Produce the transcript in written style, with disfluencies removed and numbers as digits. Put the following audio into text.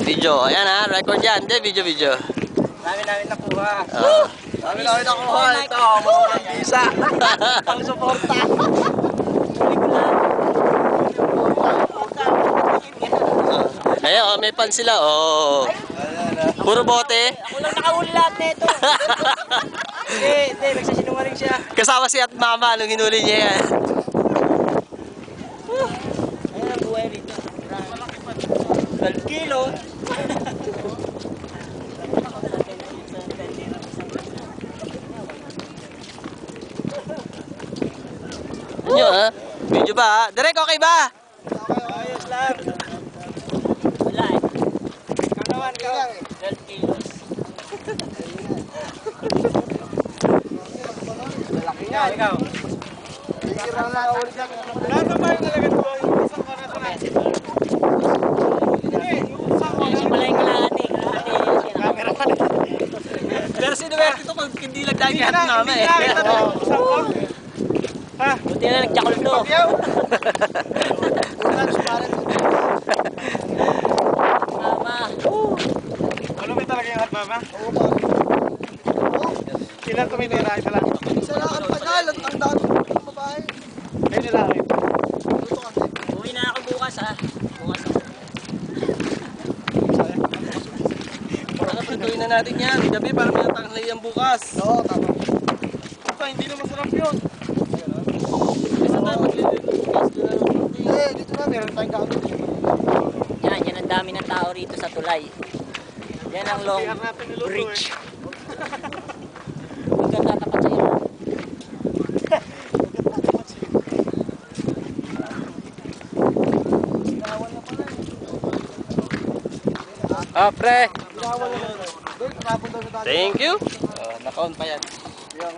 Video. Ayan ha, record yan. Hindi, video. Dami-dami nakuha. Dami-dami nakuha. Ito, mga bisa. Ang suporta. Ayun, may pan sila. Oh. Puro bote. Ako lang nakahuli lahat nito. Hindi, nagsasinungaling siya. Kasama si at mama nung hinuli niya yan. Ayan ang buhay rito. 12 kilo. Ano ha? Video ba ha? Direk, okay ba? Ayos lang. Wala eh. Ikaw naman, ikaw. 12 kilos. Malaki yan. Ikaw. Tirang na ulit lang. Nasa ba yung nalagat ko? Yung isang ka na ito na. Yung pala yung kalahati. Camera pa rin. Pero sinuwerte ito kung hindi lagdagi at mama eh. Buti na nagtsakol to. Mama. Ano may talaga yung hat, mama? Ilan tumitira? Isa lang? Isa lang ang tagal, ang dami ng babae. Kayo nila rin. Uwi na ako bukas ha. Bukas ako. Pagkatuloy na natin yan. Gabi para may tanglay yan bukas. Oo, tama. Ito, hindi na masarap yun. Isa tayo maglilinis bukas. Dito na, meron tayong gamit. Yan ang dami ng tao rito sa tulay. Yan ang long bridge. Huwag kang tatapat sa'yo. Pre. Doon, tapon daw sa dati. Thank you. Naka-on pa yan. Yung